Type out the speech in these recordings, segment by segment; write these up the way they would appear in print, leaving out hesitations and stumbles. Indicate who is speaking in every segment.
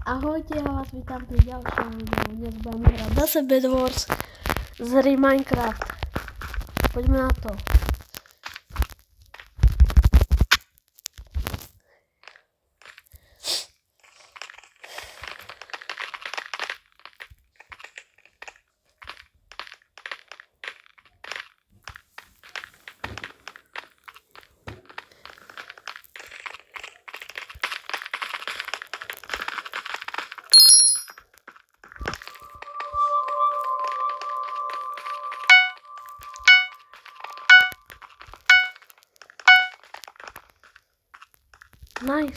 Speaker 1: Ahojte, ja vás vítam pri ďalšom videu. Dnes budeme hrať zase Bed Wars z hry Minecraft. Poďme na to. Nice.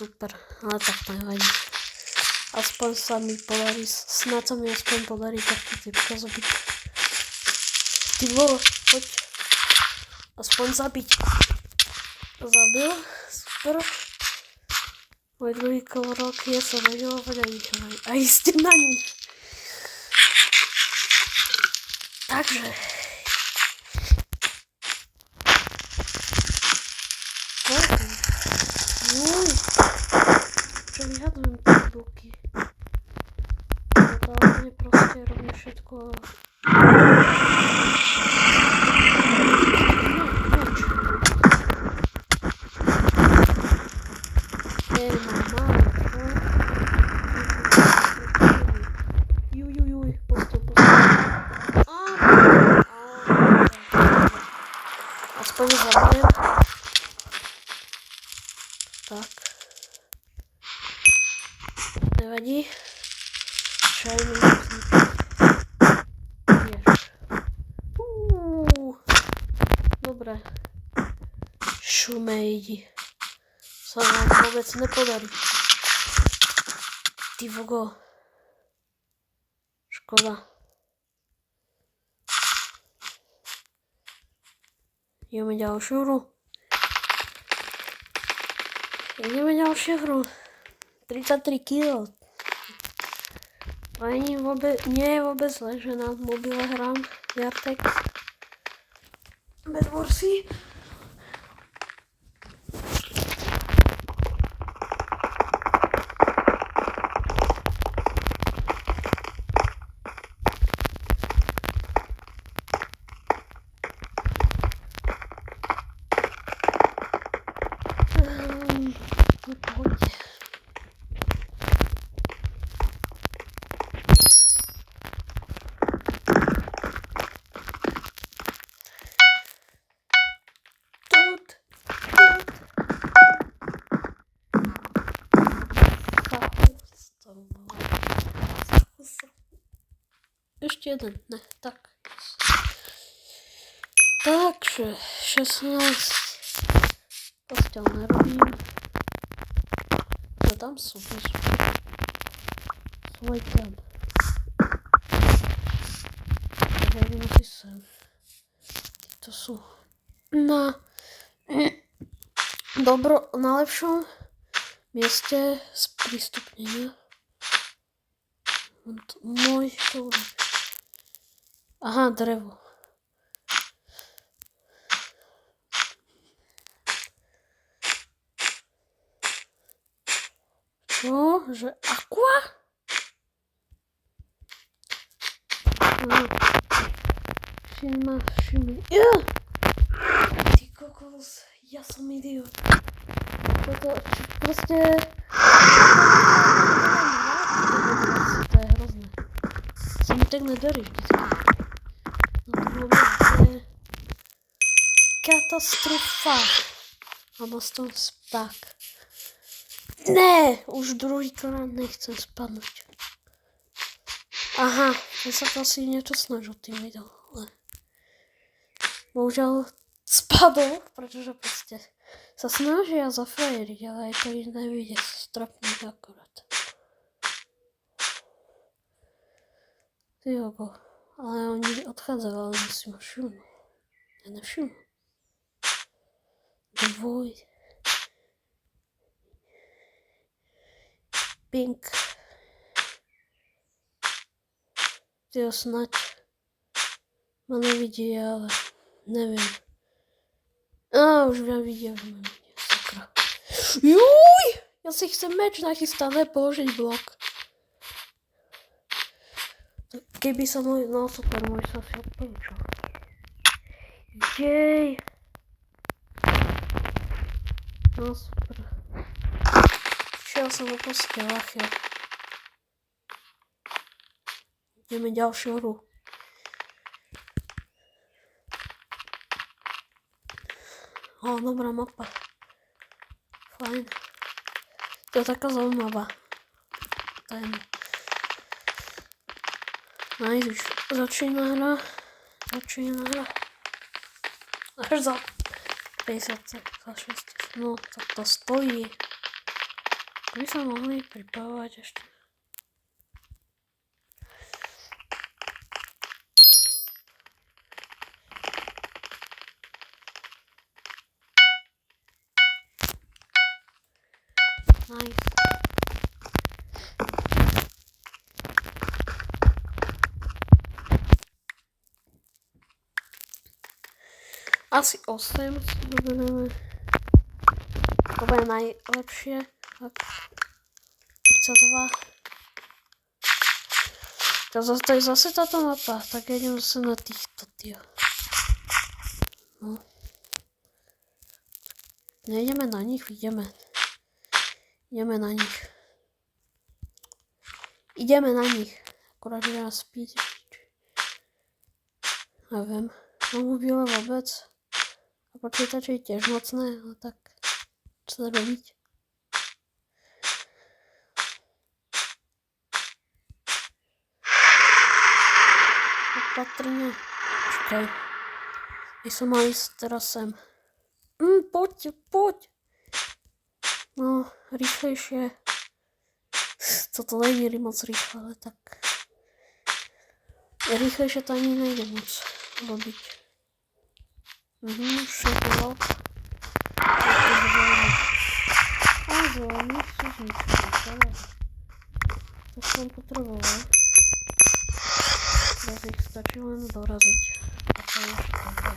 Speaker 1: Super, ale tak to nevadí. Aspoň sa mi podarí, snad sa mi aspoň podarí takto typka zabiť. Ty vole, poď. Aspoň zabiť. Zabil, super. Môj druhý krok je sa zadelovať a ísť na nich. Takže. Čo vyhadujem tie bloky? To hlavne proste robím všetko. Juj, postup. Aspoň zabijem. Tak. Nevadí. Šajný musím. Ješ. Dobre. Šumejdi. Sa nám vôbec nepodarí. Ty vogo. Škoda. Ideme ďalšiu hru. Ideme ďalšiu hru. 33 kg. To nie je vôbec zle, že na mobile hrám Jartex. Bed Warsy. Ešte jeden, ne, tak. Takže, 16. Postel nerobím. Čo tam sú? Svoj tam. Hodím si sem. To sú na lepšom mieste sprístupnenia. Môj to urobí. Aha, drevo. Čo? Že aqua? Všimni. Ty kokos, ja som idiot. Toto proste. To je hrozné. Sa mi tak nedarí vždycky. No to je katastrofa. Mám z toho spák. Ne, už druhýkrát nechcem spadnúť. Aha, ja sa to asi niečo snažil tým videom, ale bohužiaľ spadol, pretože proste sa snažia zafrajeriť, ale aj to nevidie strapných akorát. Ty hogo. Ale oni odchádzajú, ale my si ma všimnú. Ja nevšimnú. Dvoj. Pink. Tyjo, snať ma nevidia, ale neviem. Už ma vidia, sakra. Juj! Ja si chcem meč nachystané, položiť blok. Keby sa môj... No super, môj sa si odpočal. Jej! No super. Šiel som do postela, chvíľ. Ideme ďalšiu hru. Dobrá mapa. Fajn. To je taká zaujímavá. Tajná. Nice, už začína hra. Až za 50, za 6. No, tak to stojí. By sa mohli pripávať ešte. Nice. Asi 8 si zoberieme. To bude najlepšie. 32. To je zase táto mapa. Tak ja idem zase na týchto, tío. No. Nejdeme na nich, ideme na nich. Akurát ideme spíť. Neviem. Mám mobile vôbec. A počítač je tiež mocné, ale tak čo sa robiť? Opatrne. Čakaj. Ja som mal ísť teraz sem. Poď. No, rýchlejšie. Toto není moc rýchle, ale tak. Rýchlejšie to ani nejde moc robiť. Všetko. A zelený sú zničené. To som potreboval. Teraz ich stačí len doraziť. A to je už dobré.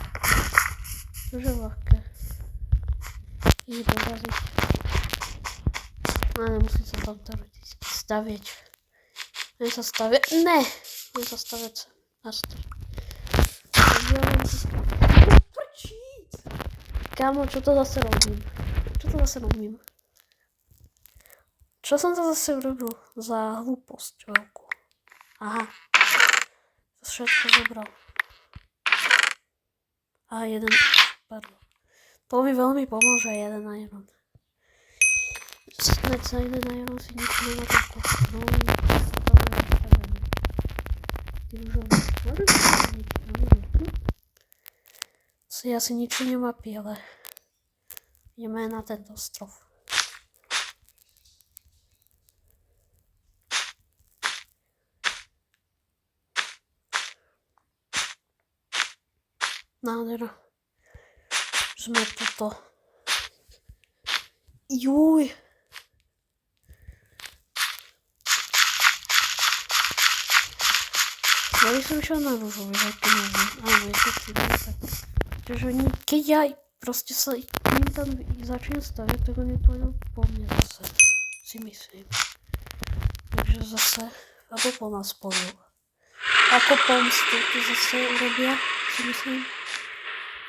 Speaker 1: To je ľahké. Ich doraziť. A nemusím sa tam teoreticky staviť. Viem sa staviť. Ne! Viem sa staviť. Astr. Prčíc! Kámo, čo to zase robím? Čo som to zase urobil za hlúposť veľkú? Aha. To všetko zobral. A jeden. Pardon. To mi veľmi pomôže jeden iron. Snáď za jeden iron si nič nemá toľko. No, ja si ničím mapy, ale ideme na tento ostrov. Nádhera. Sme toto. Juj. Ja by som išiel na rúžový, ale to neviem. Áno, je to tak. Čiže oni, keď ja proste sa im tam začnem staviať, tak oni to idú po mne zase. Si myslím. Takže zase, alebo po nás pojú. Ako pomstu, to zase urobia, si myslím.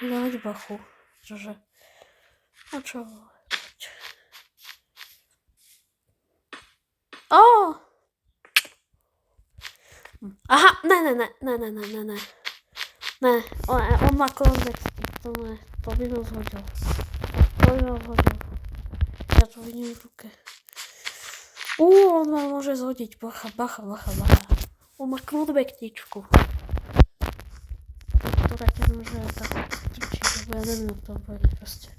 Speaker 1: Vydávať bachu. Čože? A čo? Aha, ne. Ne, on má konvexky, to ne, to by ma zhodil. Ja to vidím v ruke. On ma môže zhodiť, bacha. On má konvektičku. Ktorá ťa môže tak trčiť, lebo ja neviem, to bude proste.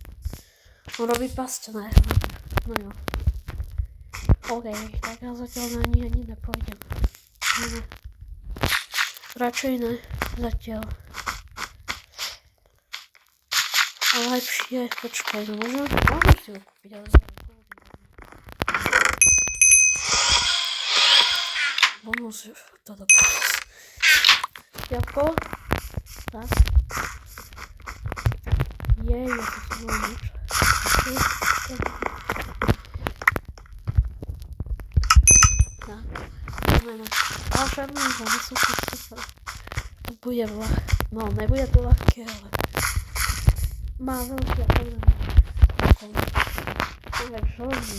Speaker 1: On robí pasť na jeho. No jo. OK, tak ja zatiaľ na ani nepôjdem. Ne. Radšej ne, zatiaľ. Ale lepšie, počkaj, no môžem si ho kúpiť, ale bonus, toto bonus. Jablko? Tak. Jej, ja to som mal nič. Tak, ideme. Ale všadne, ale super. To bude ľahké. No, nebude to ľahké, ale má veľký problém. Ale žolný.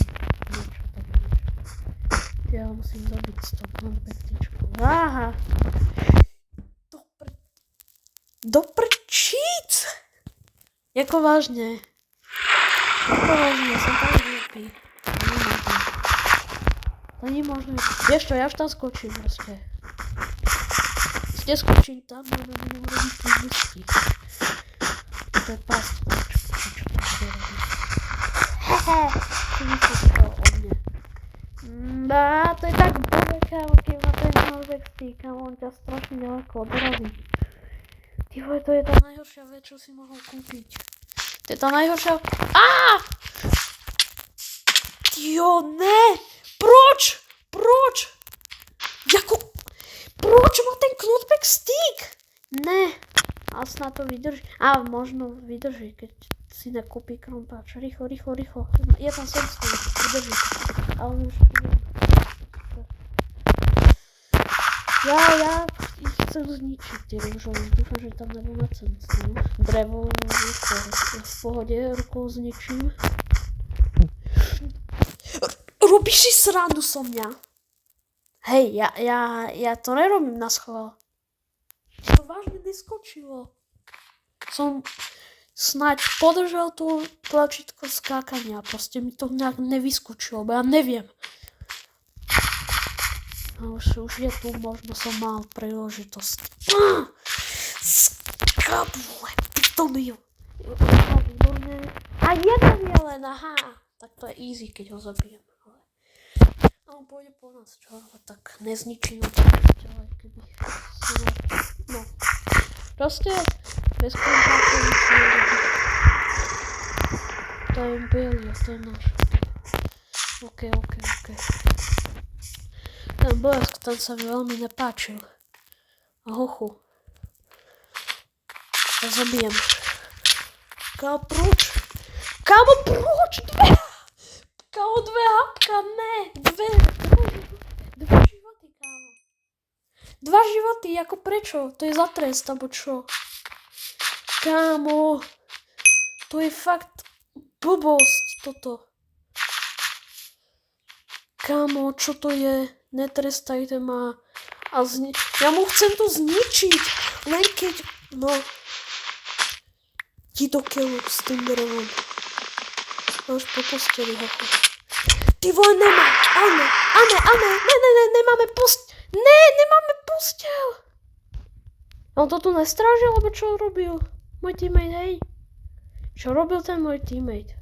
Speaker 1: Niečo také niečo. Ja ho musím zabiť s tou pektičkou. Aha! Doprčíc! Jako vážne. Som tam hlúpy. To nie možné. Vieš čo, ja už tam skočím proste. Skočím tam, ale budem robiť tie misky. To je past. Čo to bude robiť? Hehe, ty myslíš to o mne. To je tak blbé, kámo, keď má ten Norvex tý, kámo, on ťa strašne ďaleko odrazí. Ty vole, to je tá najhoršia vec, čo si mohol kúpiť. To je tá najhoršia... Jo, ne! Proč? Proč má ten knockback stick? Ne. A snad to vydrží. Možno vydrží, keď si nekúpi krompáč. Rýchlo. Je tam srdce, vydrží. A on už... Ja ich chcem zničiť, tie rúžové. Dúfam, že tam nebudú mať cestu. Drevo, v pohode, rukou zničím. Robíš si srandu so mňa? Hej, ja to nerobím na schvál. To vážne neskočilo. Som snáď podržal to tlačítko skákania. Proste mi to nejak nevyskočilo, bo ja neviem. Už je tu, možno som mal príležitosť. Skabule, ty to mil. A jeden je len, aha. Tak to je easy, keď ho zabijem. A on pôjde po nás, čo? Tak nezničím ho ďalej, keby som... No. Proste bez kontaktu nič nerobí. To je Belia, to je náš. OK. Ten blesk, ten sa mi veľmi nepáčil. A hochu. Ja zabijem. Kámo, proč? Kámo, dve hapka, ne. Dva životy, kámo. 2 životy, ako prečo? To je za trest, alebo čo? Kámo. To je fakt blbosť, toto. Kámo, čo to je? Netrestajte ma. Ja mu chcem to zničiť. Len keď... No. Ti do keľu s tým drevom. Máš po posteli, hochu. Ty vole, nemá. Áne. Nemáme postel. On to tu nestrážil, alebo čo robil? Môj teammate, hej. Čo robil ten môj teammate?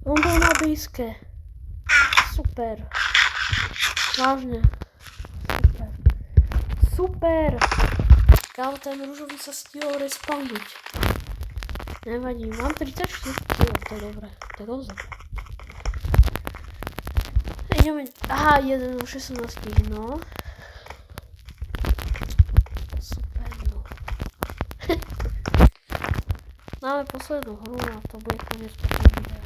Speaker 1: On bol na blízke. Super. Vážne. Super. Kámo, ten rúžový sa stihol respawniť. Nevadí, mám 34 kg, to je dobré. To je dosť dobré. Ideme... Aha, 1 už 16, no. Super, no. Máme poslednú hru a to bude koniec tohto videa.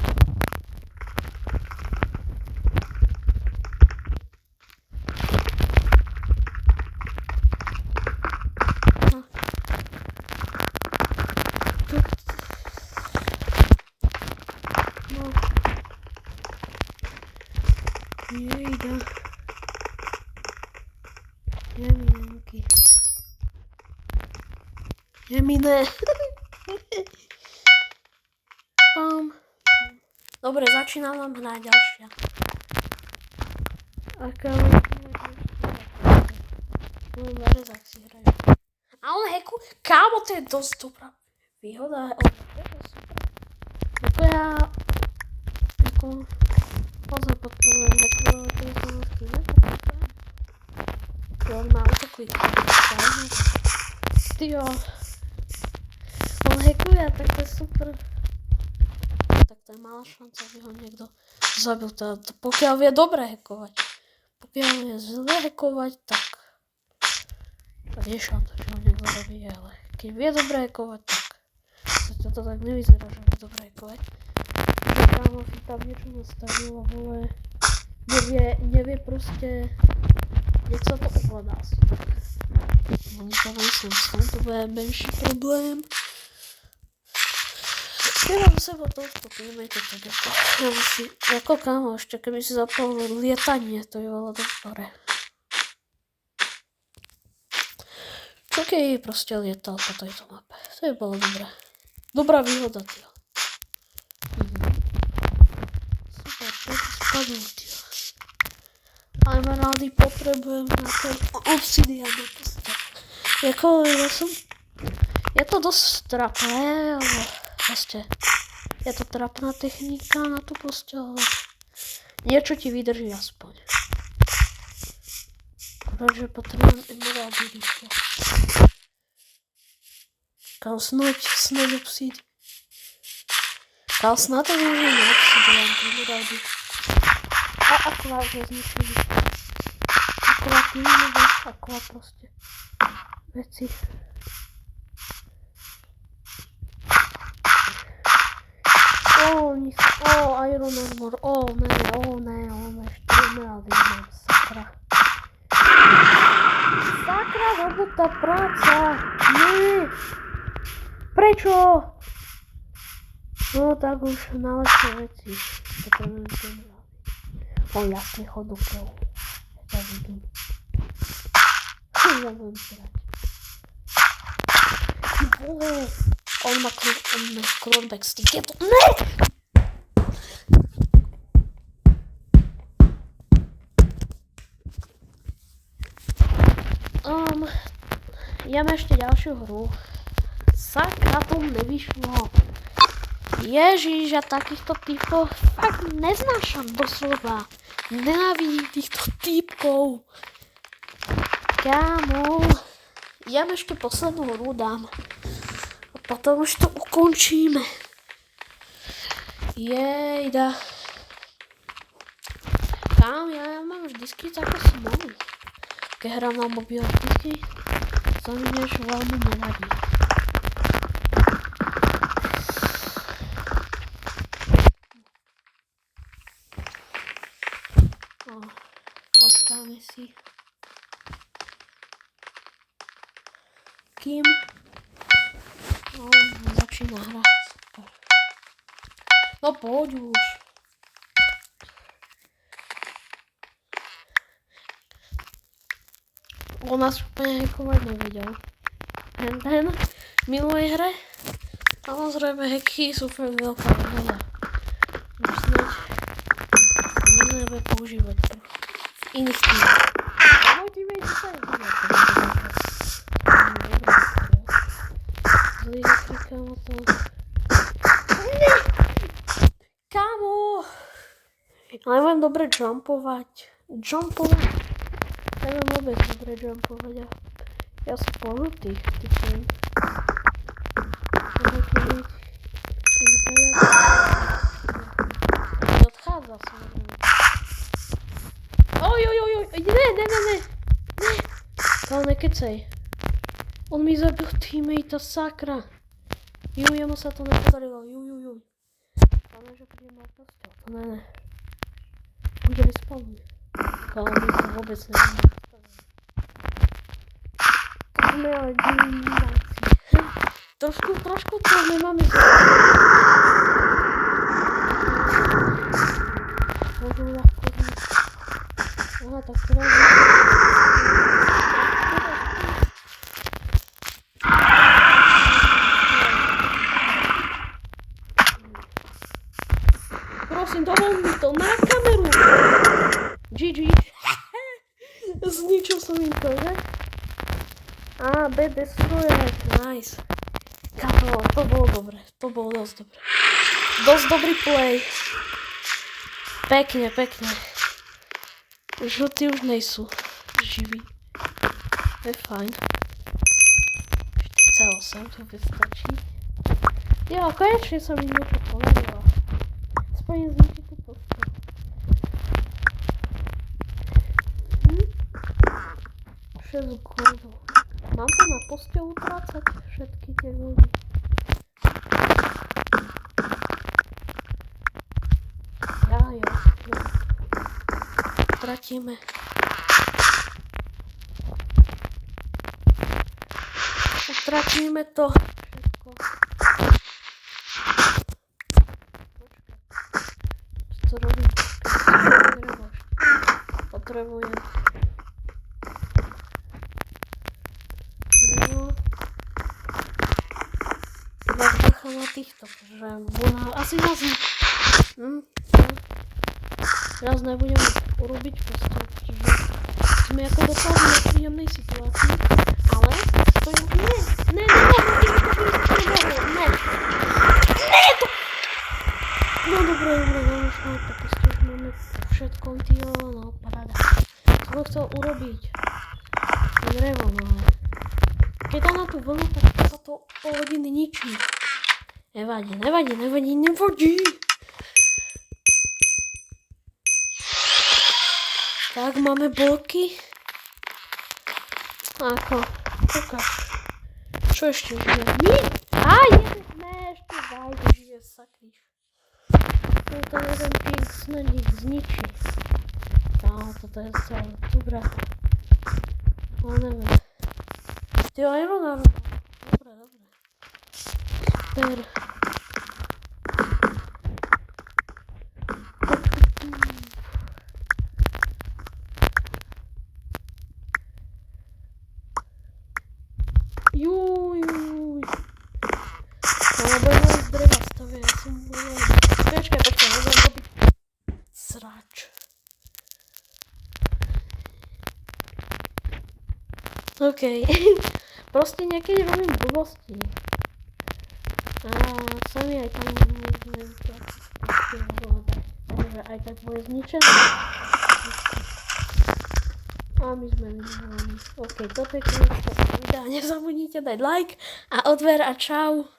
Speaker 1: Jejda. Jemienky. Jemine. Pam. Dobre, začínam vám hrať ďalšia. Aká Verezák si hrajú. A on heku, kámo, to je dosť dobrá výhoda. To je super. Ako ja... Pozor, podporujem hekové, to je samozrejme. Jo, má quick. Tyjo. On hackuje, tak to je super. Tak to je malá šanca, aby ho niekto zabil. Pokiaľ vie dobre hackovať. Pokiaľ vie zle hackovať, tak je šanca, že ho niekto zabije, ale keď vie dobre hackovať, tak to tak nevyzerá, že vie dobre hackovať. Že kámo si tam niečo nastavilo, ale nevie proste, jak sa to ovládá asi. Oni to myslím, to bude menší problém. Keď mám seba tohto teammate, tak ako kámo, ešte keby si zapal lietanie, to je veľa dobre. Čo keď proste lietal po tejto mape, to je bolo dobré. Dobrá výhoda, tío. Super, prečo spadol, tío. Ale rádi potrebujem na ten obsidian proste. Jako, je to dosť trapné, ale proste, je to trapná technika na tú proste, ale niečo ti vydrží aspoň. Takže potrebujem emeraldy rýchlo. Kámo, snoď obsidian. Kámo, snad to využijem na obsidian, emeraldy. A akvár zničili. Akvár proste. Veci. Iron Armor, ne, ešte emeraldy mám, sakra. Sakra, robota práca, nie. Prečo? No tak už na lepšie veci. Potrebujem to emeraldy. Jasne, chod do keľu. Ja vidím. Ja budem srať. Vole. On má clone stick. Je to... Ne! Ideme ešte ďalšiu hru. Sakra, to nevyšlo. Ježiš, ja takýchto typov fakt neznášam doslova. Nenávidím týchto typkov. Kámo. Ideme ešte poslednú hru dám. A potom už to ukončíme. Jejda. Kámo, ja mám vždycky takú smolu. Keď hrám na mobil vždycky, to mi než veľmi nevadí. Počkáme si. Kým? Začína hra. Super. No poď už. On nás úplne hackovať nevedel. Ten v minulej hre. Samozrejme hacky sú fakt veľká výhoda. Už snáď nebudeme používať v iných týmoch. Môj teammate sa nebude používať. Zlý hacky, kámo, to... Kámo! Neviem dobre jumpovať. Neviem vôbec dobre jumpovať. Ja som pohnutý, typujem. Odchádza samozrejme. Ne. Ale nekecej. On mi zabil teammatea, sakra. Jemu sa to nepodarilo. Ale že príde ma postel. Ne. Bude respawnuje. Ale mi to vôbec neviem. To sme ale diváci. Trošku to nemáme Môžu ľahko zniť. Aha, tak teraz... Prosím, dovol mi to na kameru. GG. Zničil som im to, že? B destroyer, nice. Kámo, to bolo dobre, to bolo dosť dobre. Dosť dobrý play. Pekne. Žltí už nejsú živí. To je fajn. Ešte C8 to vystačí. Jo, konečne sa mi niečo podarilo. Aspoň zničiť tú postu. Šesť gordov. Mám to na poste utrácať všetky tie ľudí. Jo. Tratíme. Utratíme to všetko. Čo to robím? Potrebujem. Drevo. Dať bacha na týchto, že asi nás teraz nebudem urobiť proste, pretože sme ako dopadli na príjemnej situácii, ale stojím, ne, no dobre, už máme to proste, už máme všetko, no paráda. Som chcel urobiť drevo, no ale keď dá na tú vlnu, tak sa to pol hodiny ničí. Nevadí. Tak, máme bloky. Ako, ukáž. Čo ešte žije? Nie! Ešte zajde, žije, sakríš. To jeden pík snad ich zničí. Toto je celé, dobré. Ale neviem. Ty iron. Dobre. Super. Juj. Alebo je z dreva stavia, ja som povedal. Počkaj, nebudem robiť srač. OK. Proste niekedy robím blbosti. A sami aj tam sme takže aj tak bude zničené. A my sme vyzvaní. OK, toto je koniec videa. Nezabudnite dať like a odber a čau.